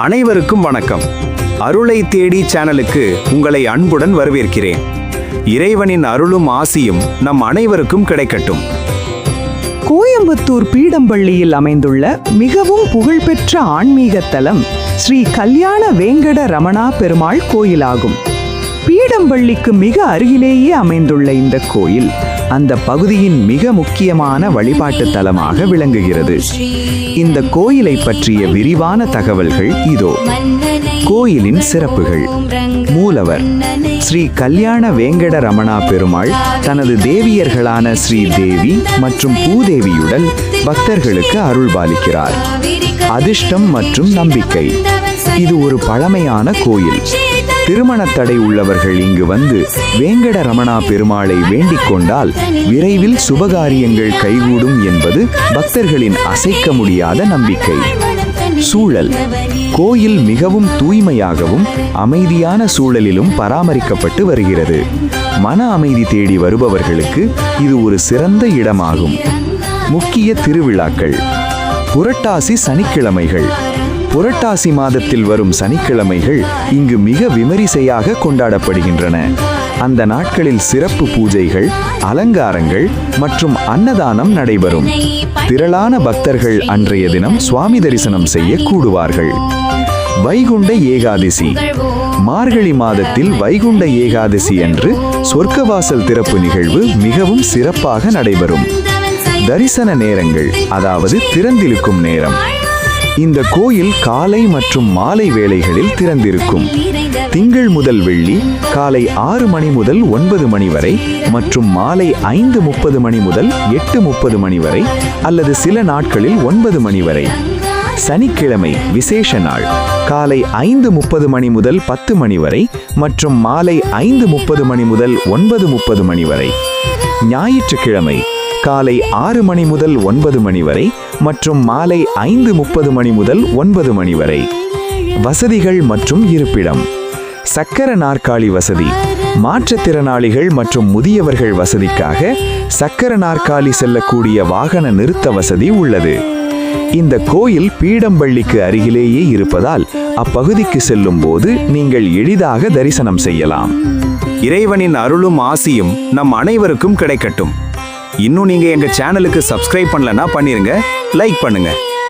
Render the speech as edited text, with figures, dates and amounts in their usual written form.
அனைவருக்கும் வணக்கம். அருளை தேடி சேனலுக்கு உங்களை அன்புடன் வரவேற்கிறேன். இறைவனின் அருளும் ஆசியும் நம் அனைவருக்கும் கிடைக்கட்டும். கோயம்புத்தூர் பீடம்பள்ளியில் அமைந்துள்ள மிகவும் புகழ்பெற்ற ஆன்மீக தலம் ஸ்ரீ கல்யாண வேங்கட ரமணா பெருமாள் கோயிலாகும். பீடம்பள்ளிக்கு மிக அருகிலேயே அமைந்துள்ள இந்த கோயில் அந்த பகுதியின் மிக முக்கியமான வழிபாட்டு தலமாக விளங்குகிறது. இந்த கோயிலை பற்றிய விரிவான தகவல்கள் இதோ. கோயிலின் சிறப்புகள். மூலவர் ஸ்ரீ கல்யாண வேங்கட ரமணா பெருமாள் தனது தேவியர்களான ஸ்ரீ தேவி மற்றும் பூதேவியுடன் பக்தர்களுக்கு அருள்பாலிக்கிறார். அதிர்ஷ்டம் மற்றும் நம்பிக்கை. இது ஒரு பழமையான கோயில். திருமண தடை உள்ளவர்கள் இங்கு வந்து வேங்கட ரமணா பெருமாளை வேண்டிக் கொண்டால் விரைவில் சுபகாரியங்கள் கைகூடும் என்பது பக்தர்களின் அசைக்க முடியாத நம்பிக்கை. சூழல். கோயில் மிகவும் தூய்மையாகவும் அமைதியான சூழலிலும் பராமரிக்கப்பட்டு வருகிறது. மன அமைதி தேடி வருபவர்களுக்கு இது ஒரு சிறந்த இடமாகும். முக்கிய திருவிழாக்கள். புரட்டாசி சனிக்கிழமைகள். புரட்டாசி மாதத்தில் வரும் சனிக்கிழமைகள் இங்கு மிக விமரிசையாக கொண்டாடப்படுகின்றன. அந்த நாட்களில் சிறப்பு பூஜைகள், அலங்காரங்கள் மற்றும் அன்னதானம் நடைபெறும். திரளான பக்தர்கள் அன்றைய தினம் சுவாமி தரிசனம் செய்ய கூடுவார்கள். வைகுண்ட ஏகாதசி. மார்கழி மாதத்தில் வைகுண்ட ஏகாதசி அன்று சொர்க்கவாசல் திறப்பு நிகழ்வு மிகவும் சிறப்பாக நடைபெறும். தரிசன நேரங்கள், அதாவது திறந்திருக்கும் நேரம். இந்த கோயில் காலை மற்றும் மாலை வேளைகளில் திறந்திருக்கும். திங்கள் முதல் வெள்ளி காலை 6 மணி முதல் 9 மணி வரை மற்றும் மாலை 5:30 மணி முதல் 8:30 மணி வரை அல்லது சில நாட்களில் 9 மணி வரை. சனிக்கிழமை விசேஷ நாள் காலை 5:30 மணி முதல் 10 மணி வரை மற்றும் மாலை 5:30 மணி முதல் 9:30 மணி வரை. ஞாயிற்றுக்கிழமை காலை 6 மணி முதல் 9 மணி வரை மற்றும் மாலை 5:30 மணி முதல் 9 மணி வரை. வசதிகள் மற்றும் இருப்பிடம். சக்கர நாற்காலி வசதி. மாற்றுத்திறனாளிகள் மற்றும் முதியவர்கள் வசதிக்காக சக்கர நாற்காலி செல்லக்கூடிய வாகன நிறுத்த வசதி உள்ளது. இந்த கோயில் பீடம்பள்ளிக்கு அருகிலேயே இருப்பதால் அப்பகுதிக்கு செல்லும் போது நீங்கள் எளிதாக தரிசனம் செய்யலாம். இறைவனின் அருளும் ஆசியும் நம் அனைவருக்கும் கிடைக்கட்டும். இன்னும் நீங்க எங்க சேனலுக்கு சப்ஸ்கிரைப் பண்ணலனா பண்ணிருங்க, லைக் பண்ணுங்க.